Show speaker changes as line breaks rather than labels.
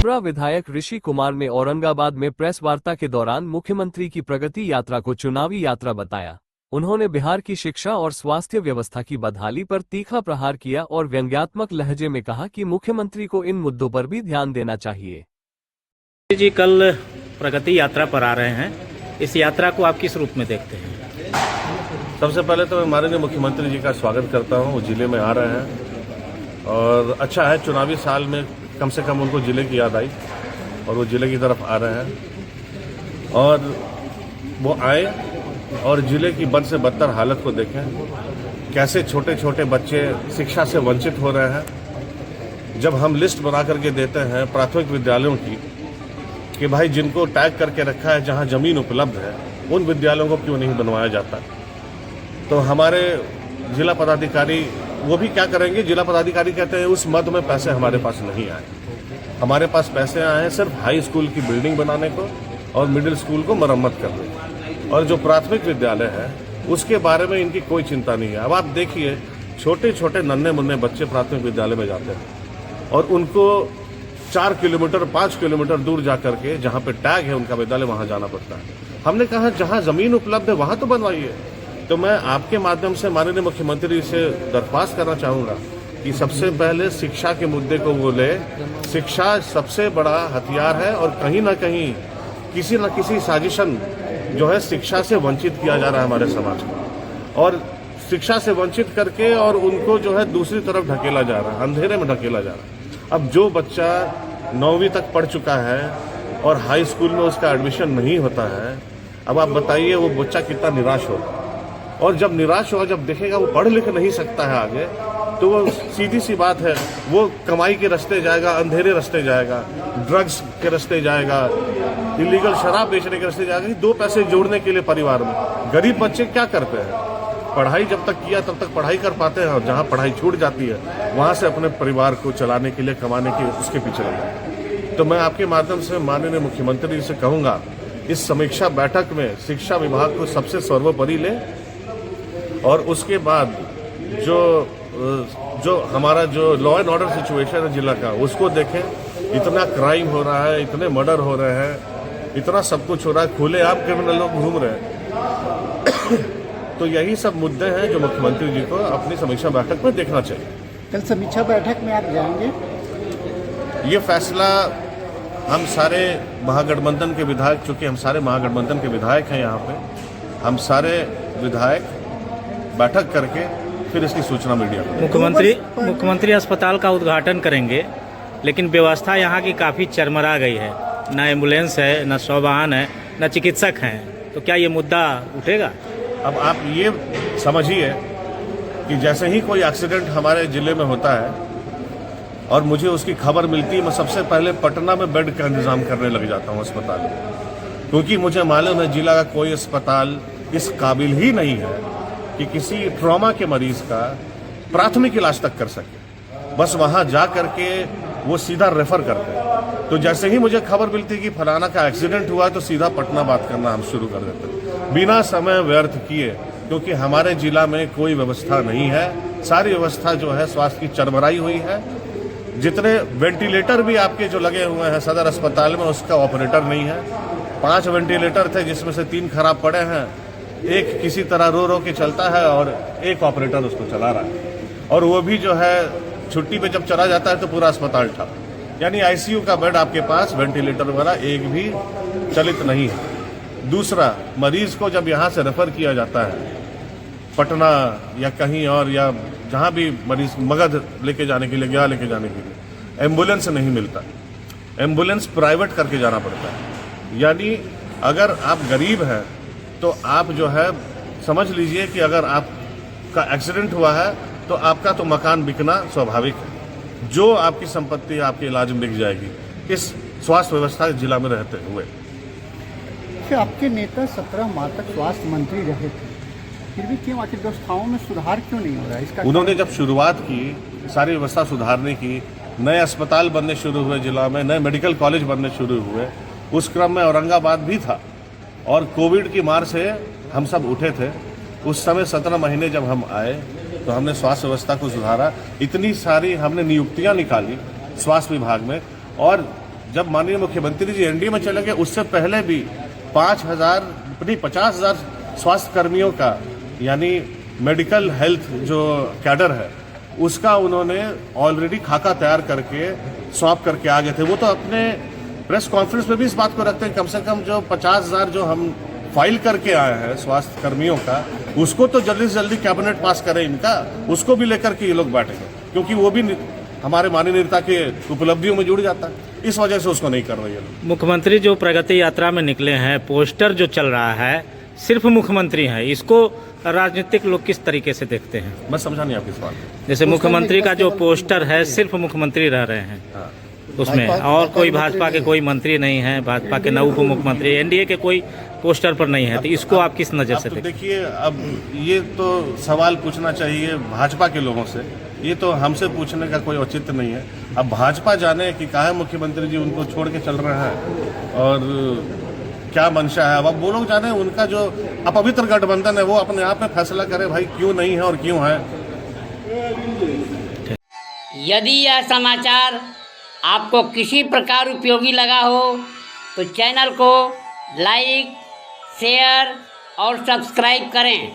पिपरा विधायक ऋषि कुमार ने औरंगाबाद में प्रेस वार्ता के दौरान मुख्यमंत्री की प्रगति यात्रा को चुनावी यात्रा बताया। उन्होंने बिहार की शिक्षा और स्वास्थ्य व्यवस्था की बदहाली पर तीखा प्रहार किया और व्यंग्यात्मक लहजे में कहा कि मुख्यमंत्री को इन मुद्दों पर भी ध्यान देना चाहिए।
जी कल प्रगति यात्रा पर आ रहे हैं, इस यात्रा को आप किस रूप में देखते हैं?
सबसे पहले तो मैं माननीय मुख्यमंत्री जी का स्वागत करता हूं। वो जिले में आ रहे हैं और अच्छा है, चुनावी साल में कम से कम उनको जिले की याद आई और वो जिले की तरफ आ रहे हैं और वो आए और जिले की बद से बदतर हालत को देखें। कैसे छोटे छोटे बच्चे शिक्षा से वंचित हो रहे हैं। जब हम लिस्ट बना करके देते हैं प्राथमिक विद्यालयों की कि भाई जिनको टैग करके रखा है जहां जमीन उपलब्ध है उन विद्यालयों को क्यों नहीं बनवाया जाता, तो हमारे जिला पदाधिकारी वो भी क्या करेंगे। जिला पदाधिकारी कहते हैं उस मद में पैसे हमारे पास नहीं आए। हमारे पास पैसे आए हैं सिर्फ हाई स्कूल की बिल्डिंग बनाने को और मिडिल स्कूल को मरम्मत करने को, और जो प्राथमिक विद्यालय है उसके बारे में इनकी कोई चिंता नहीं है। अब आप देखिए, छोटे छोटे नन्हे मुन्ने बच्चे प्राथमिक विद्यालय में जाते हैं और उनको 4 किलोमीटर 5 किलोमीटर दूर जा करके जहाँ पे टैग है उनका विद्यालय वहाँ जाना पड़ता है। हमने कहा जहाँ जमीन उपलब्ध है वहाँ तो बनवाइए। तो मैं आपके माध्यम से माननीय मुख्यमंत्री से दरख्वास्त करना चाहूँगा कि सबसे पहले शिक्षा के मुद्दे को वो ले। शिक्षा सबसे बड़ा हथियार है और कहीं ना कहीं किसी न किसी साजिशन जो है शिक्षा से वंचित किया जा रहा है हमारे समाज को, और शिक्षा से वंचित करके और उनको जो है दूसरी तरफ ढकेला जा रहा है, अंधेरे में ढकेला जा रहा है। अब जो बच्चा 9वीं तक पढ़ चुका है और हाई स्कूल में उसका एडमिशन नहीं होता है, अब आप बताइए वो बच्चा कितना निराश होगा। और जब निराश होगा, जब देखेगा वो पढ़ लिख नहीं सकता है आगे, तो वो सीधी सी बात है वो कमाई के रास्ते जाएगा, अंधेरे रास्ते जाएगा, ड्रग्स के रास्ते जाएगा, इलीगल शराब बेचने के रास्ते जाएगा, 2 पैसे जोड़ने के लिए परिवार में। गरीब बच्चे क्या करते हैं, पढ़ाई जब तक किया तब तक पढ़ाई कर पाते हैं और जहाँ पढ़ाई छूट जाती है वहाँ से अपने परिवार को चलाने के लिए, कमाने के उसके पीछे लगे। तो मैं आपके माध्यम से माननीय मुख्यमंत्री से कहूँगा, इस समीक्षा बैठक में शिक्षा विभाग को सबसे सर्वोपरि ले और उसके बाद जो हमारा जो लॉ एंड ऑर्डर सिचुएशन है जिला का उसको देखें। इतना क्राइम हो रहा है, इतने मर्डर हो रहे हैं, इतना सब कुछ हो रहा है, खुलेआम क्रिमिनल लोग घूम रहे हैं। तो यही सब मुद्दे हैं जो मुख्यमंत्री जी को अपनी समीक्षा बैठक में देखना चाहिए।
कल समीक्षा बैठक में आप जाएंगे?
ये फैसला हम सारे महागठबंधन के विधायक, चूंकि हम सारे महागठबंधन के विधायक हैं यहाँ पे, हम सारे विधायक बैठक करके फिर इसकी सूचना मीडिया को।
मुख्यमंत्री अस्पताल का उद्घाटन करेंगे, लेकिन व्यवस्था यहाँ की काफ़ी चरमरा गई है। न एम्बुलेंस है, न वाहन है, न चिकित्सक हैं। तो क्या ये मुद्दा उठेगा?
अब आप ये समझिए कि जैसे ही कोई एक्सीडेंट हमारे जिले में होता है और मुझे उसकी खबर मिलती है, मैं सबसे पहले पटना में बेड का इंतजाम करने लग जाता हूँ अस्पताल में, क्योंकि मुझे मालूम है जिला का कोई अस्पताल इस काबिल ही नहीं है कि किसी ट्रॉमा के मरीज का प्राथमिक इलाज तक कर सके। बस वहां जा करके वो सीधा रेफर करते हैं। तो जैसे ही मुझे खबर मिलती कि फलाना का एक्सीडेंट हुआ तो सीधा पटना बात करना हम शुरू कर देते हैं, बिना समय व्यर्थ किए, क्योंकि हमारे जिला में कोई व्यवस्था नहीं है। सारी व्यवस्था जो है स्वास्थ्य की चरमराई हुई है। जितने वेंटिलेटर भी आपके जो लगे हुए हैं सदर अस्पताल में, उसका ऑपरेटर नहीं है। 5 वेंटिलेटर थे जिसमें से 3 खराब पड़े हैं, एक किसी तरह रो के चलता है और एक ऑपरेटर उसको चला रहा है, और वो भी जो है छुट्टी पे जब चला जाता है तो पूरा अस्पताल ठप। यानी आईसीयू का बेड आपके पास वेंटिलेटर वाला एक भी चलित नहीं है। दूसरा, मरीज को जब यहाँ से रेफर किया जाता है पटना या कहीं और, या जहाँ भी मरीज मगध लेके जाने के लिए, गया लेके जाने के लिए, एम्बुलेंस नहीं मिलता। एम्बुलेंस प्राइवेट करके जाना पड़ता है। यानी अगर आप गरीब हैं तो आप जो है समझ लीजिए कि अगर आपका एक्सीडेंट हुआ है तो आपका तो मकान बिकना स्वाभाविक है, जो आपकी संपत्ति आपके इलाज में बिक जाएगी इस स्वास्थ्य व्यवस्था जिला में रहते हुए।
फिर आपके नेता 17 माह तक स्वास्थ्य मंत्री रहे थे, फिर भी क्यों आखिर व्यवस्थाओं में सुधार क्यों नहीं हो रहा है? इसका
उन्होंने जब शुरुआत की सारी व्यवस्था सुधारने की, नए अस्पताल बनने शुरू हुए जिला में, नए मेडिकल कॉलेज बनने शुरू हुए, उस क्रम में औरंगाबाद भी था और कोविड की मार से हम सब उठे थे। उस समय 17 महीने जब हम आए तो हमने स्वास्थ्य व्यवस्था को सुधारा। इतनी सारी हमने नियुक्तियां निकाली स्वास्थ्य विभाग में, और जब माननीय मुख्यमंत्री जी एनडीए में चले गए उससे पहले भी 50,000 स्वास्थ्य कर्मियों का यानी मेडिकल हेल्थ जो कैडर है उसका उन्होंने ऑलरेडी खाका तैयार करके सौंप करके आ गए थे। वो तो अपने प्रेस कॉन्फ्रेंस में भी इस बात को रखते हैं, कम से कम जो 50,000 जो हम फाइल करके आए हैं स्वास्थ्य कर्मियों का, उसको तो जल्दी से जल्दी कैबिनेट पास करे इनका, उसको भी लेकर के ये लोग बैठेंगे, क्योंकि वो भी हमारे माननीय नेता के उपलब्धियों में जुड़ जाता है। इस वजह से उसको नहीं कर रहे हैं।
मुख्यमंत्री जो प्रगति यात्रा में निकले हैं, पोस्टर जो चल रहा है सिर्फ मुख्यमंत्री हैं, इसको राजनीतिक लोग किस तरीके से देखते हैं?
मैं समझा नहीं आपकी सवाल।
जैसे मुख्यमंत्री का जो पोस्टर है सिर्फ मुख्यमंत्री रह रहे हैं उसमें, और कोई भाजपा के कोई मंत्री नहीं है, भाजपा के न उप मुख्यमंत्री, एनडीए के कोई पोस्टर पर नहीं है, तो इसको आप किस नज़र से देखते हैं?
देखिए, अब ये तो सवाल पूछना चाहिए भाजपा के लोगों से, ये तो हमसे पूछने का कोई औचित्य नहीं है। अब भाजपा जाने कि काहे मुख्यमंत्री जी उनको छोड़ के चल रहे हैं और क्या मंशा है, अब वो लोग जाने, उनका जो अपवित्र गठबंधन है वो अपने आप में फैसला करे भाई क्यों नहीं है और क्यों है।
यदि यह समाचार आपको किसी प्रकार उपयोगी लगा हो तो चैनल को लाइक, शेयर और सब्सक्राइब करें।